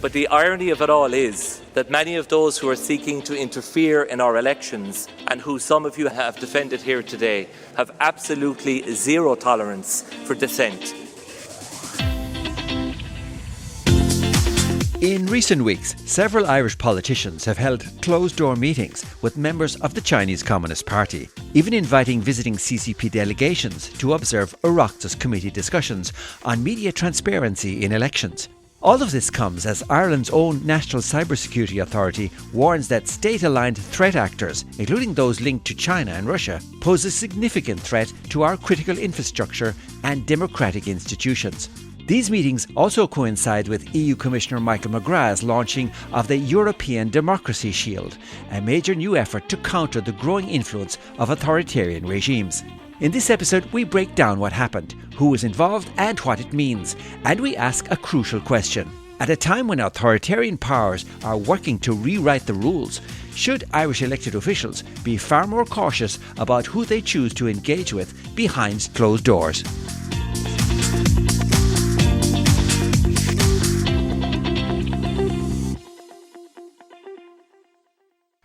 But the irony of it all is that many of those who are seeking to interfere in our elections, and who some of you have defended here today, have absolutely zero tolerance for dissent. In recent weeks, several Irish politicians have held closed-door meetings with members of the Chinese Communist Party, even inviting visiting CCP delegations to observe Oireachtas committee discussions on media transparency in elections. All of this comes as Ireland's own National Cybersecurity Authority warns that state-aligned threat actors, including those linked to China and Russia, pose a significant threat to our critical infrastructure and democratic institutions. These meetings also coincide with EU Commissioner Michael McGrath's launching of the European Democracy Shield, a major new effort to counter the growing influence of authoritarian regimes. In this episode, we break down what happened, who was involved and what it means, and we ask a crucial question. At a time when authoritarian powers are working to rewrite the rules, should Irish elected officials be far more cautious about who they choose to engage with behind closed doors?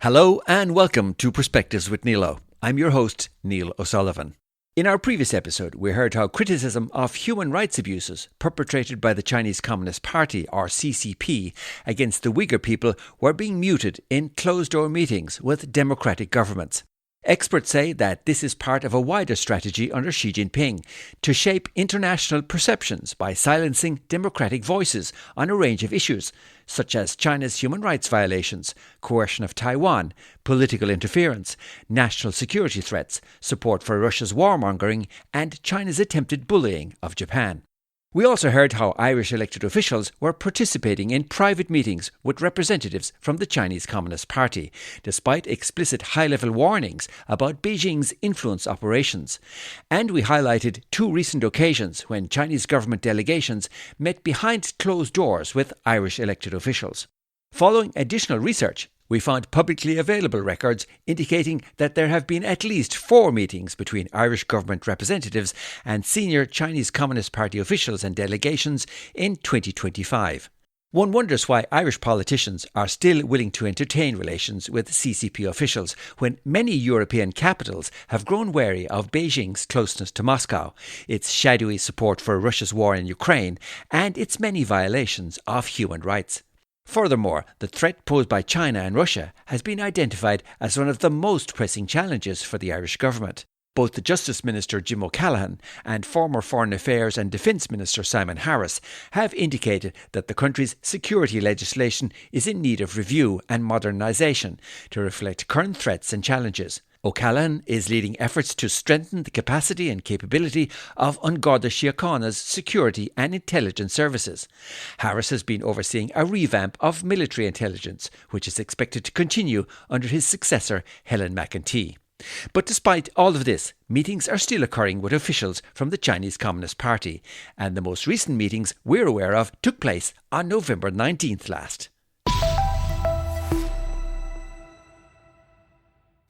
Hello and welcome to Perspectives with Neilo. I'm your host, Neil O'Sullivan. In our previous episode, we heard how criticism of human rights abuses perpetrated by the Chinese Communist Party, or CCP, against the Uyghur people were being muted in closed-door meetings with democratic governments. Experts say that this is part of a wider strategy under Xi Jinping to shape international perceptions by silencing democratic voices on a range of issues, such as China's human rights violations, coercion of Taiwan, political interference, national security threats, support for Russia's warmongering, and China's attempted bullying of Japan. We also heard how Irish elected officials were participating in private meetings with representatives from the Chinese Communist Party, despite explicit high-level warnings about Beijing's influence operations. And we highlighted two recent occasions when Chinese government delegations met behind closed doors with Irish elected officials. Following additional research, we found publicly available records indicating that there have been at least 4 meetings between Irish government representatives and senior Chinese Communist Party officials and delegations in 2025. One wonders why Irish politicians are still willing to entertain relations with CCP officials when many European capitals have grown wary of Beijing's closeness to Moscow, its shadowy support for Russia's war in Ukraine, and its many violations of human rights. Furthermore, the threat posed by China and Russia has been identified as one of the most pressing challenges for the Irish government. Both the Justice Minister Jim O'Callaghan and former Foreign Affairs and Defence Minister Simon Harris have indicated that the country's security legislation is in need of review and modernisation to reflect current threats and challenges. O'Callaghan is leading efforts to strengthen the capacity and capability of An Garda Síochána's security and intelligence services. Harris has been overseeing a revamp of military intelligence, which is expected to continue under his successor, Helen McEntee. But despite all of this, meetings are still occurring with officials from the Chinese Communist Party, and the most recent meetings we're aware of took place on November 19th last.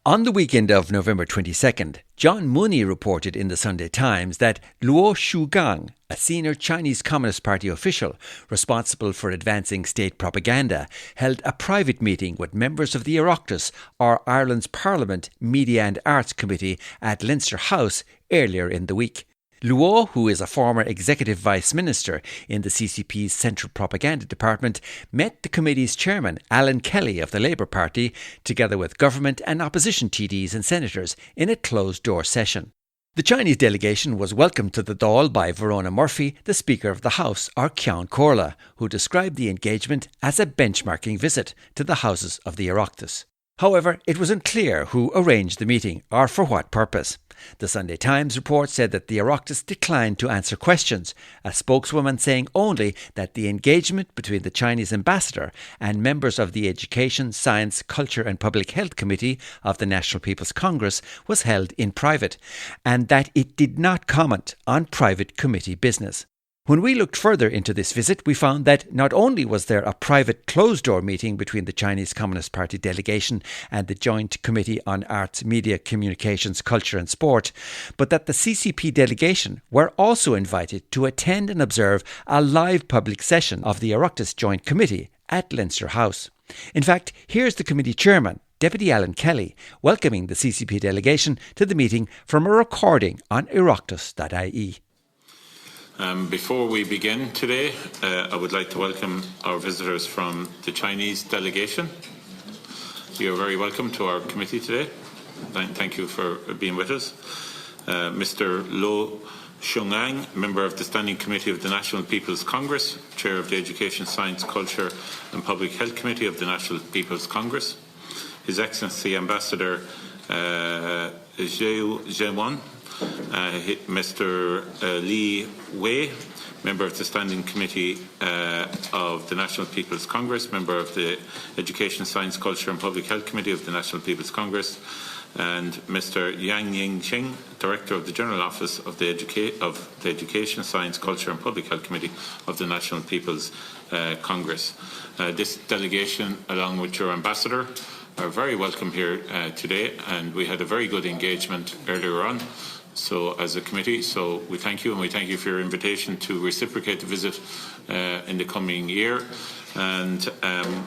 On the weekend of November 22nd, John Mooney reported in the Sunday Times that Luo Shugang, a senior Chinese Communist Party official responsible for advancing state propaganda, held a private meeting with members of the Oireachtas, or Ireland's Parliament Media and Arts Committee, at Leinster House earlier in the week. Luo, who is a former executive vice minister in the CCP's Central Propaganda Department, met the committee's chairman, Alan Kelly of the Labour Party, together with government and opposition TDs and senators in a closed-door session. The Chinese delegation was welcomed to the Dáil by Verona Murphy, the Speaker of the House, or Ceann Comhairle, who described the engagement as a benchmarking visit to the houses of the Oireachtas. However, it was unclear who arranged the meeting or for what purpose. The Sunday Times report said that the Oireachtas declined to answer questions, a spokeswoman saying only that the engagement between the Chinese ambassador and members of the Education, Science, Culture and Public Health Committee of the National People's Congress was held in private, and that it did not comment on private committee business. When we looked further into this visit, we found that not only was there a private closed-door meeting between the Chinese Communist Party delegation and the Joint Committee on Arts, Media, Communications, Culture and Sport, but that the CCP delegation were also invited to attend and observe a live public session of the Oireachtas Joint Committee at Leinster House. In fact, here's the committee chairman, Deputy Alan Kelly, welcoming the CCP delegation to the meeting from a recording on oireachtas.ie. Before we begin today, I would like to welcome our visitors from the Chinese delegation. You are very welcome to our committee today. Thank you for being with us. Mr. Lo Xiong'an, member of the Standing Committee of the National People's Congress, chair of the Education, Science, Culture and Public Health Committee of the National People's Congress. His Excellency Ambassador Zhewan, Mr. Li Wei, member of the Standing Committee of the National People's Congress, member of the Education, Science, Culture and Public Health Committee of the National People's Congress, and Mr. Yang Yingqing, Director of the General Office of the Education, Science, Culture and Public Health Committee of the National People's Congress. This delegation, along with your Ambassador, are very welcome here today, and we had a very good engagement earlier on. So, as a committee, so we thank you, and we thank you for your invitation to reciprocate the visit in the coming year. And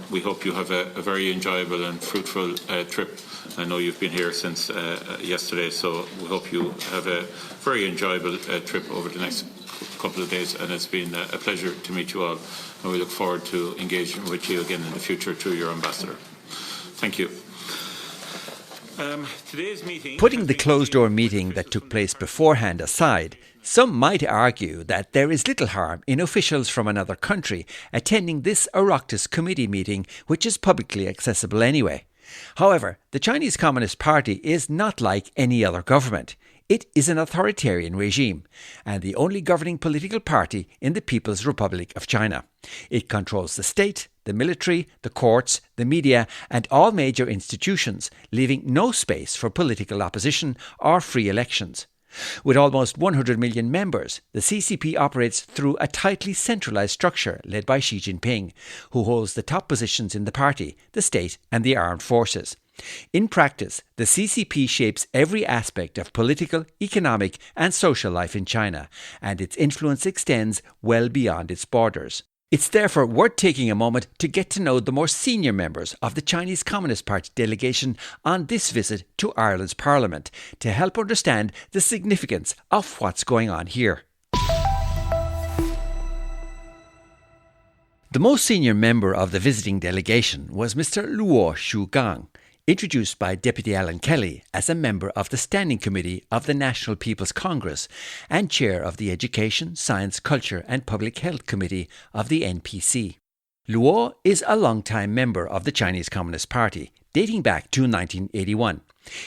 we hope you have a very enjoyable and fruitful trip. I know you've been here since yesterday, so we hope you have a very enjoyable trip over the next couple of days. And it's been a pleasure to meet you all, and we look forward to engaging with you again in the future through your ambassador. Thank you. Today's meeting, putting the closed-door meeting that took place beforehand aside, some might argue that there is little harm in officials from another country attending this Oireachtas committee meeting, which is publicly accessible anyway. However, the Chinese Communist Party is not like any other government. It is an authoritarian regime and the only governing political party in the People's Republic of China. It controls the state, the military, the courts, the media and all major institutions, leaving no space for political opposition or free elections. With almost 100 million members, the CCP operates through a tightly centralised structure led by Xi Jinping, who holds the top positions in the party, the state and the armed forces. In practice, the CCP shapes every aspect of political, economic and social life in China, and its influence extends well beyond its borders. It's therefore worth taking a moment to get to know the more senior members of the Chinese Communist Party delegation on this visit to Ireland's Parliament to help understand the significance of what's going on here. The most senior member of the visiting delegation was Mr. Luo Shugang, introduced by Deputy Alan Kelly as a member of the Standing Committee of the National People's Congress and chair of the Education, Science, Culture and Public Health Committee of the NPC. Luo is a long-time member of the Chinese Communist Party, dating back to 1981.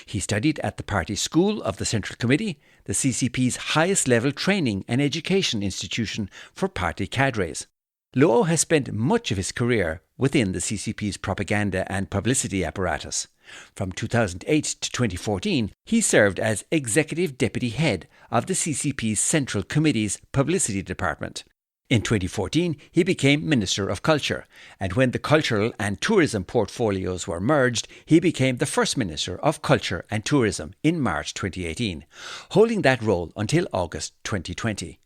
He studied at the party school of the Central Committee, the CCP's highest-level training and education institution for party cadres. Luo has spent much of his career within the CCP's propaganda and publicity apparatus. From 2008 to 2014, he served as Executive Deputy Head of the CCP's Central Committee's Publicity Department. In 2014, he became Minister of Culture, and when the cultural and tourism portfolios were merged, he became the First Minister of Culture and Tourism in March 2018, holding that role until August 2020.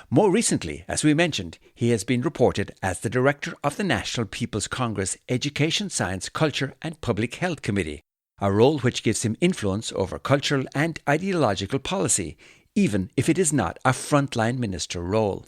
More recently, as we mentioned, he has been reported as the Director of the National People's Congress Education, Science, Culture and Public Health Committee, a role which gives him influence over cultural and ideological policy, even if it is not a frontline minister role.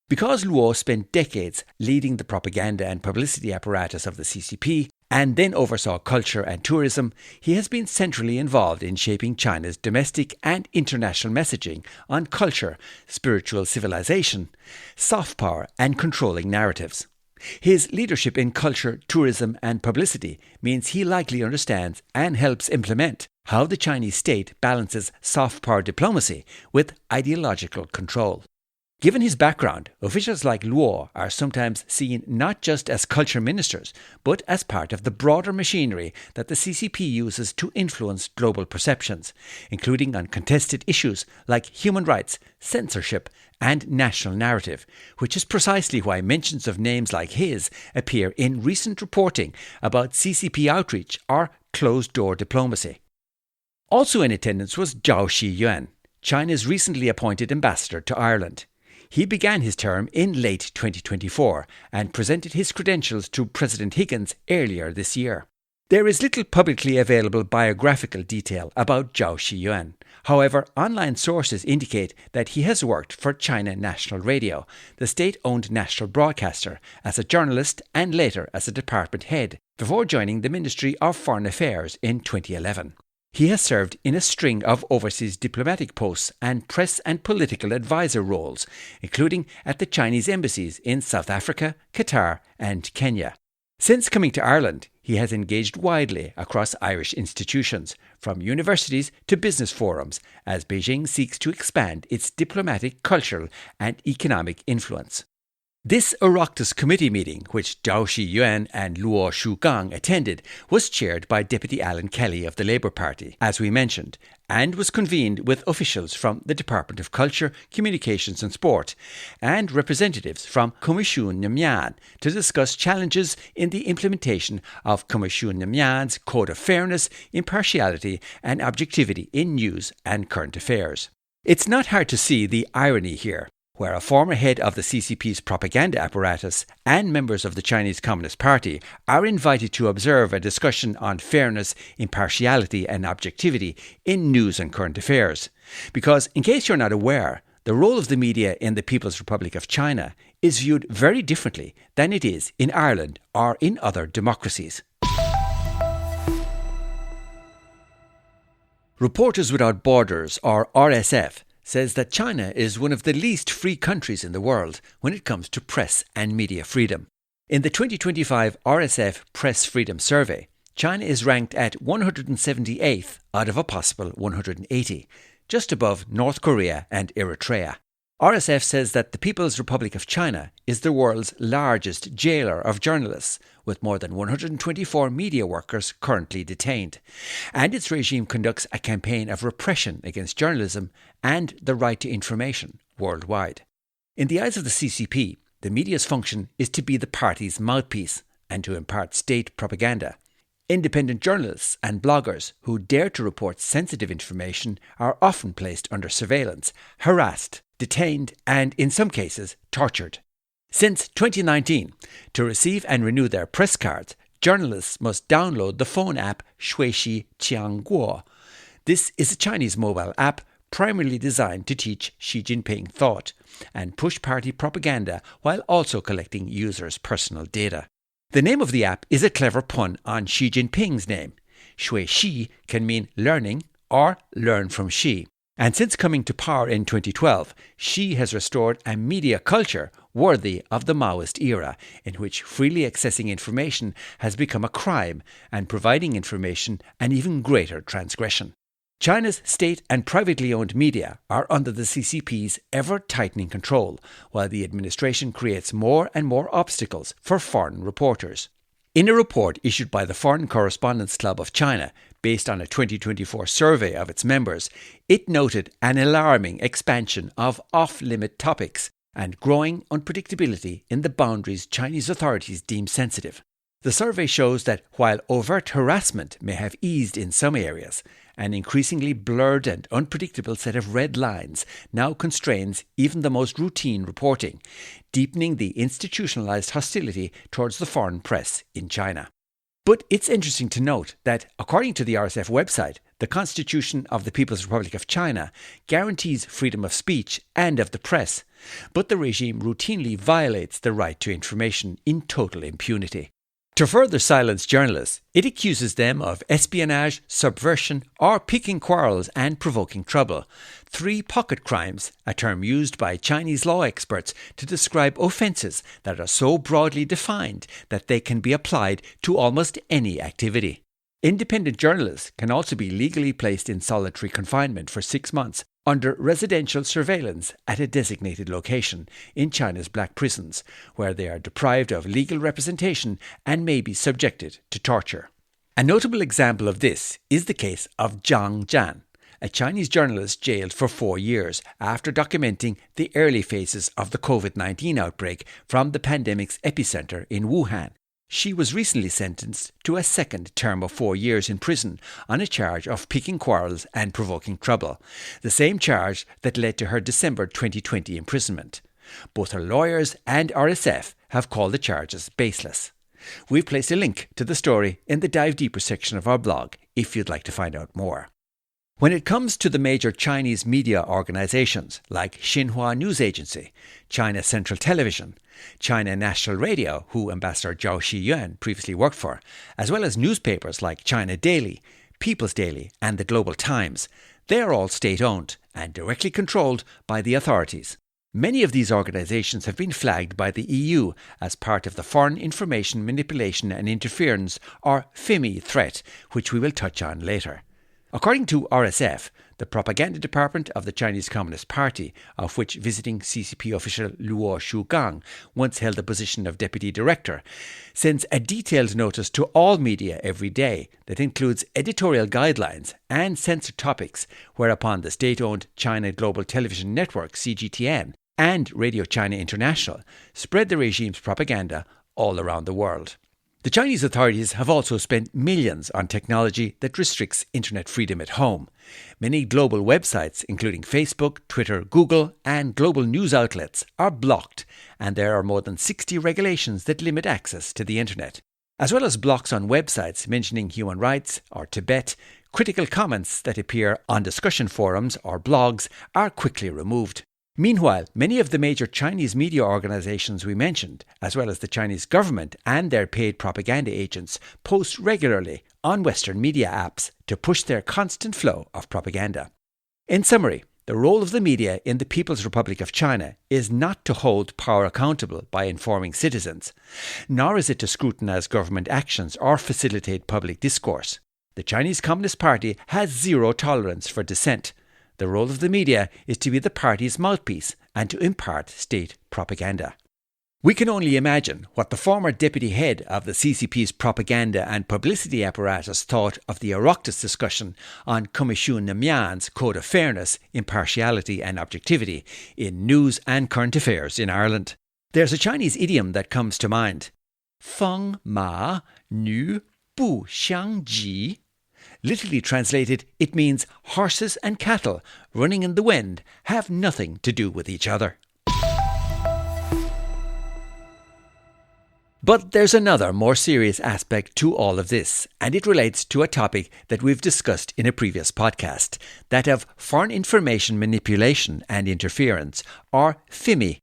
Because Luo spent decades leading the propaganda and publicity apparatus of the CCP, and then oversaw culture and tourism, he has been centrally involved in shaping China's domestic and international messaging on culture, spiritual civilization, soft power and controlling narratives. His leadership in culture, tourism and publicity means he likely understands and helps implement how the Chinese state balances soft power diplomacy with ideological control. Given his background, officials like Luo are sometimes seen not just as culture ministers, but as part of the broader machinery that the CCP uses to influence global perceptions, including on contested issues like human rights, censorship, and national narrative, which is precisely why mentions of names like his appear in recent reporting about CCP outreach or closed-door diplomacy. Also in attendance was Zhao Xiyuan, China's recently appointed ambassador to Ireland. He began his term in late 2024 and presented his credentials to President Higgins earlier this year. There is little publicly available biographical detail about Zhao Shiyuan. However, online sources indicate that he has worked for China National Radio, the state-owned national broadcaster, as a journalist and later as a department head, before joining the Ministry of Foreign Affairs in 2011. He has served in a string of overseas diplomatic posts and press and political advisor roles, including at the Chinese embassies in South Africa, Qatar and Kenya. Since coming to Ireland, he has engaged widely across Irish institutions, from universities to business forums, as Beijing seeks to expand its diplomatic, cultural and economic influence. This Oireachtas committee meeting, which Zhao Shiyuan and Luo Shugang attended, was chaired by Deputy Alan Kelly of the Labour Party, as we mentioned, and was convened with officials from the Department of Culture, Communications and Sport and representatives from Comisiún na Meán to discuss challenges in the implementation of Comisiún na Meán's Code of Fairness, Impartiality and Objectivity in News and Current Affairs. It's not hard to see the irony here, where a former head of the CCP's propaganda apparatus and members of the Chinese Communist Party are invited to observe a discussion on fairness, impartiality and objectivity in news and current affairs. Because, in case you're not aware, the role of the media in the People's Republic of China is viewed very differently than it is in Ireland or in other democracies. Reporters Without Borders, or RSF, says that China is one of the least free countries in the world when it comes to press and media freedom. In the 2025 RSF Press Freedom Survey, China is ranked at 178th out of a possible 180, just above North Korea and Eritrea. RSF says that the People's Republic of China is the world's largest jailer of journalists, with more than 124 media workers currently detained. And its regime conducts a campaign of repression against journalism and the right to information worldwide. In the eyes of the CCP, the media's function is to be the party's mouthpiece and to impart state propaganda. Independent journalists and bloggers who dare to report sensitive information are often placed under surveillance, harassed, detained and, in some cases, tortured. Since 2019, to receive and renew their press cards, journalists must download the phone app Shuixi Qiangguo. This is a Chinese mobile app primarily designed to teach Xi Jinping thought and push party propaganda while also collecting users' personal data. The name of the app is a clever pun on Xi Jinping's name. Shuixi can mean learning or learn from Xi. And since coming to power in 2012, Xi has restored a media culture worthy of the Maoist era, in which freely accessing information has become a crime and providing information an even greater transgression. China's state and privately owned media are under the CCP's ever-tightening control, while the administration creates more and more obstacles for foreign reporters. In a report issued by the Foreign Correspondents Club of China, based on a 2024 survey of its members, it noted an alarming expansion of off-limit topics and growing unpredictability in the boundaries Chinese authorities deem sensitive. The survey shows that while overt harassment may have eased in some areas, an increasingly blurred and unpredictable set of red lines now constrains even the most routine reporting, deepening the institutionalized hostility towards the foreign press in China. But it's interesting to note that, according to the RSF website, the Constitution of the People's Republic of China guarantees freedom of speech and of the press, but the regime routinely violates the right to information in total impunity. To further silence journalists, it accuses them of espionage, subversion, or picking quarrels and provoking trouble. 3 pocket crimes, a term used by Chinese law experts to describe offences that are so broadly defined that they can be applied to almost any activity. Independent journalists can also be legally placed in solitary confinement for 6 months under residential surveillance at a designated location in China's black prisons, where they are deprived of legal representation and may be subjected to torture. A notable example of this is the case of Zhang Jian, a Chinese journalist jailed for 4 years after documenting the early phases of the COVID-19 outbreak from the pandemic's epicenter in Wuhan. She was recently sentenced to a second term of 4 years in prison on a charge of picking quarrels and provoking trouble, the same charge that led to her December 2020 imprisonment. Both her lawyers and RSF have called the charges baseless. We've placed a link to the story in the Dive Deeper section of our blog if you'd like to find out more. When it comes to the major Chinese media organizations like Xinhua News Agency, China Central Television, China National Radio, who Ambassador Zhao Xiyuan previously worked for, as well as newspapers like China Daily, People's Daily and the Global Times, they are all state-owned and directly controlled by the authorities. Many of these organisations have been flagged by the EU as part of the Foreign Information Manipulation and Interference, or FIMI, threat, which we will touch on later. According to RSF, the propaganda department of the Chinese Communist Party, of which visiting CCP official Luo Shugang once held the position of deputy director, sends a detailed notice to all media every day that includes editorial guidelines and censored topics, whereupon the state-owned China Global Television Network, CGTN, and Radio China International spread the regime's propaganda all around the world. The Chinese authorities have also spent millions on technology that restricts internet freedom at home. Many global websites, including Facebook, Twitter, Google, and global news outlets, are blocked, and there are more than 60 regulations that limit access to the internet. As well as blocks on websites mentioning human rights or Tibet, critical comments that appear on discussion forums or blogs are quickly removed. Meanwhile, many of the major Chinese media organizations we mentioned, as well as the Chinese government and their paid propaganda agents, post regularly on Western media apps to push their constant flow of propaganda. In summary, the role of the media in the People's Republic of China is not to hold power accountable by informing citizens, nor is it to scrutinize government actions or facilitate public discourse. The Chinese Communist Party has zero tolerance for dissent. The role of the media is to be the party's mouthpiece and to impart state propaganda. We can only imagine what the former deputy head of the CCP's propaganda and publicity apparatus thought of the Oireachtas discussion on Comisiún na Meán's Code of Fairness, Impartiality and Objectivity in news and current affairs in Ireland. There's a Chinese idiom that comes to mind. Feng ma nu bu xiang ji. Literally translated, it means horses and cattle running in the wind have nothing to do with each other. But there's another, more serious aspect to all of this, and it relates to a topic that we've discussed in a previous podcast, that of foreign information manipulation and interference, or FIMI.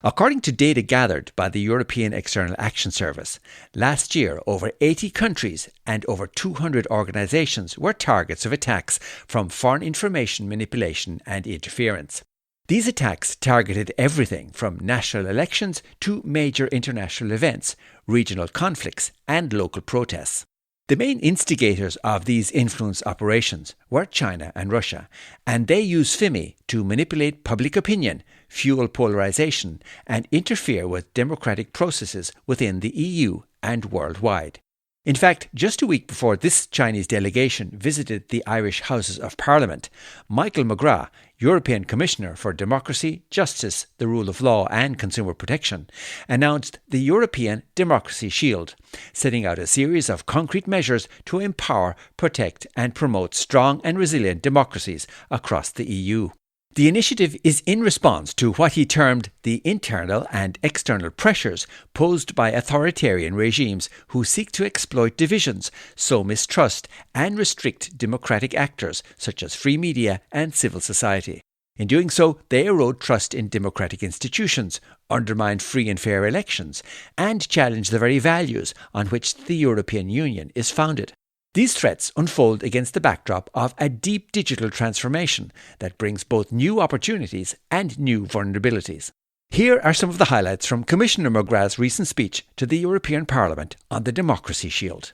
According to data gathered by the European External Action Service, last year over 80 countries and over 200 organisations were targets of attacks from foreign information manipulation and interference. These attacks targeted everything from national elections to major international events, regional conflicts and local protests. The main instigators of these influence operations were China and Russia, and they use FIMI to manipulate public opinion, fuel polarisation, and interfere with democratic processes within the EU and worldwide. In fact, just a week before this Chinese delegation visited the Irish Houses of Parliament, Michael McGrath, European Commissioner for Democracy, Justice, the Rule of Law and Consumer Protection, announced the European Democracy Shield, setting out a series of concrete measures to empower, protect and promote strong and resilient democracies across the EU. The initiative is in response to what he termed the internal and external pressures posed by authoritarian regimes who seek to exploit divisions, sow mistrust and restrict democratic actors such as free media and civil society. In doing so, they erode trust in democratic institutions, undermine free and fair elections, and challenge the very values on which the European Union is founded. These threats unfold against the backdrop of a deep digital transformation that brings both new opportunities and new vulnerabilities. Here are some of the highlights from Commissioner McGrath's recent speech to the European Parliament on the Democracy Shield.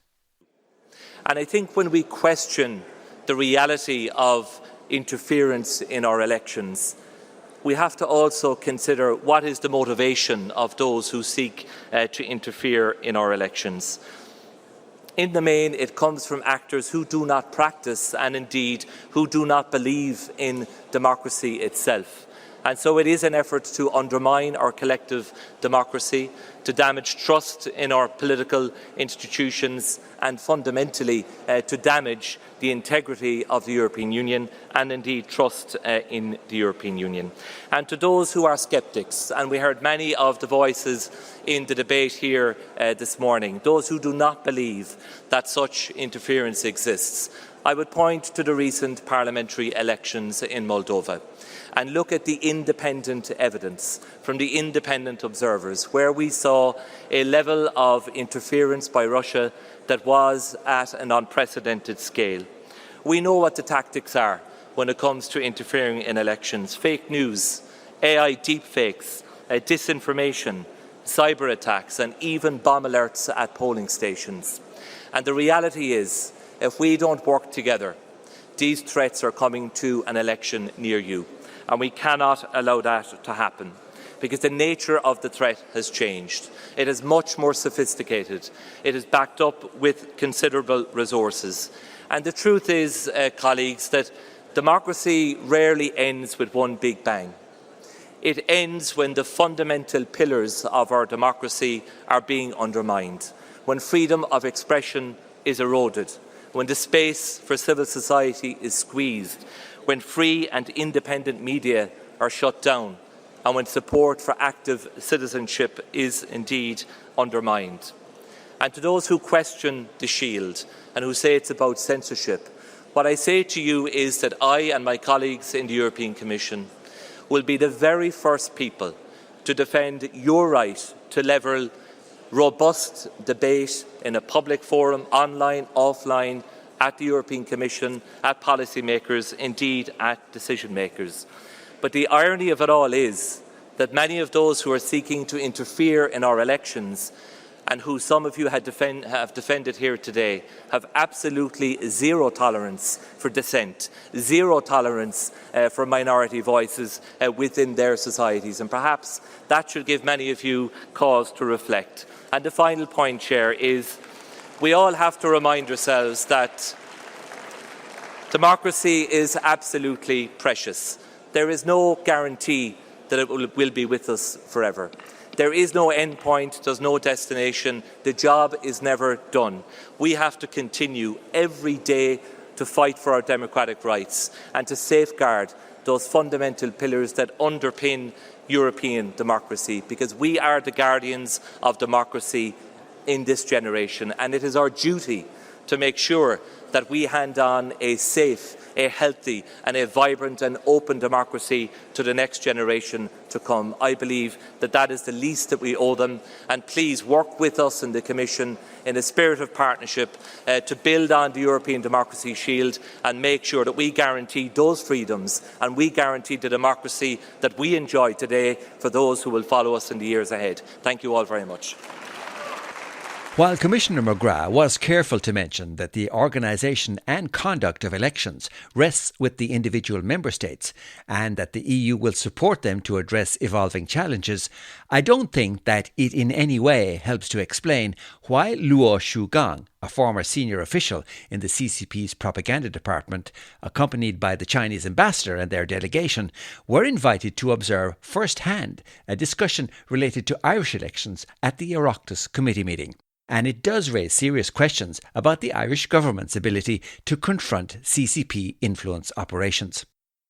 And I think when we question the reality of interference in our elections, we have to also consider what is the motivation of those who seek to interfere in our elections. In the main, it comes from actors who do not practice and indeed who do not believe in democracy itself. And so it is an effort to undermine our collective democracy, to damage trust in our political institutions, and fundamentally to damage the integrity of the European Union and indeed trust in the European Union. And to those who are sceptics, and we heard many of the voices in the debate here this morning, those who do not believe that such interference exists, I would point to the recent parliamentary elections in Moldova and look at the independent evidence from the independent observers, where we saw a level of interference by Russia that was at an unprecedented scale. We know what the tactics are when it comes to interfering in elections: fake news, AI deepfakes, disinformation, cyber attacks, and even bomb alerts at polling stations. And the reality is, if we don't work together, these threats are coming to an election near you. And we cannot allow that to happen, because the nature of the threat has changed. It is much more sophisticated. It is backed up with considerable resources. And the truth is, colleagues, that democracy rarely ends with one big bang. It ends when the fundamental pillars of our democracy are being undermined, when freedom of expression is eroded, when the space for civil society is squeezed, when free and independent media are shut down, and when support for active citizenship is indeed undermined. And to those who question the Shield and who say it's about censorship, what I say to you is that I and my colleagues in the European Commission will be the very first people to defend your right to level robust debate in a public forum, online, offline, at the European Commission, at policymakers, indeed at decision makers. But the irony of it all is that many of those who are seeking to interfere in our elections, and who some of you have defended here today, have absolutely zero tolerance for dissent, zero tolerance for minority voices within their societies. And perhaps that should give many of you cause to reflect. And the final point, Chair, is we all have to remind ourselves that democracy is absolutely precious. There is no guarantee that it will be with us forever. There is no end point, there's no destination. The job is never done. We have to continue every day to fight for our democratic rights and to safeguard those fundamental pillars that underpin European democracy, because we are the guardians of democracy in this generation, and it is our duty to make sure that we hand on a safe, a healthy and a vibrant and open democracy to the next generation to come. I believe that that is the least that we owe them, and please work with us in the Commission in a spirit of partnership to build on the European Democracy Shield and make sure that we guarantee those freedoms and we guarantee the democracy that we enjoy today for those who will follow us in the years ahead. Thank you all very much. While Commissioner McGrath was careful to mention that the organisation and conduct of elections rests with the individual member states and that the EU will support them to address evolving challenges, I don't think that it in any way helps to explain why Luo Shugang, a former senior official in the CCP's propaganda department, accompanied by the Chinese ambassador and their delegation, were invited to observe firsthand a discussion related to Irish elections at the Oireachtas committee meeting. And it does raise serious questions about the Irish government's ability to confront CCP influence operations.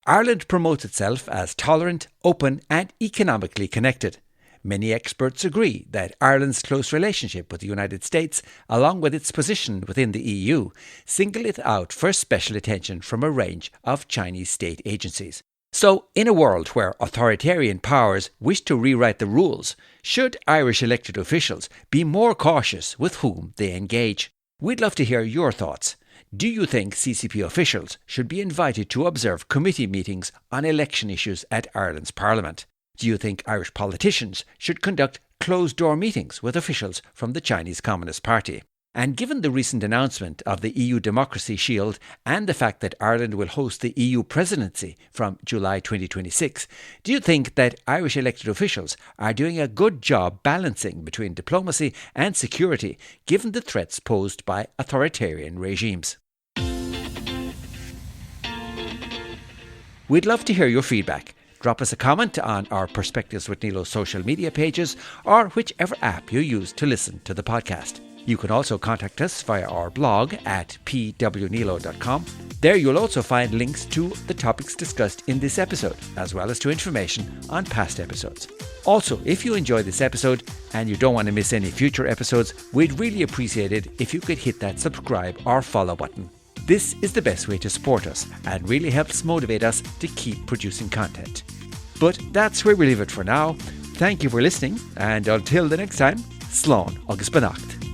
Ireland promotes itself as tolerant, open and economically connected. Many experts agree that Ireland's close relationship with the United States, along with its position within the EU, single it out for special attention from a range of Chinese state agencies. So, in a world where authoritarian powers wish to rewrite the rules, should Irish elected officials be more cautious with whom they engage? We'd love to hear your thoughts. Do you think CCP officials should be invited to observe committee meetings on election issues at Ireland's Parliament? Do you think Irish politicians should conduct closed-door meetings with officials from the Chinese Communist Party? And given the recent announcement of the EU Democracy Shield and the fact that Ireland will host the EU presidency from July 2026, do you think that Irish elected officials are doing a good job balancing between diplomacy and security, given the threats posed by authoritarian regimes? We'd love to hear your feedback. Drop us a comment on our Perspectives with Neilo social media pages or whichever app you use to listen to the podcast. You can also contact us via our blog at pwneilo.com. There you'll also find links to the topics discussed in this episode, as well as to information on past episodes. Also, if you enjoyed this episode and you don't want to miss any future episodes, we'd really appreciate it if you could hit that subscribe or follow button. This is the best way to support us and really helps motivate us to keep producing content. But that's where we leave it for now. Thank you for listening, and until the next time, Slán agus beannacht.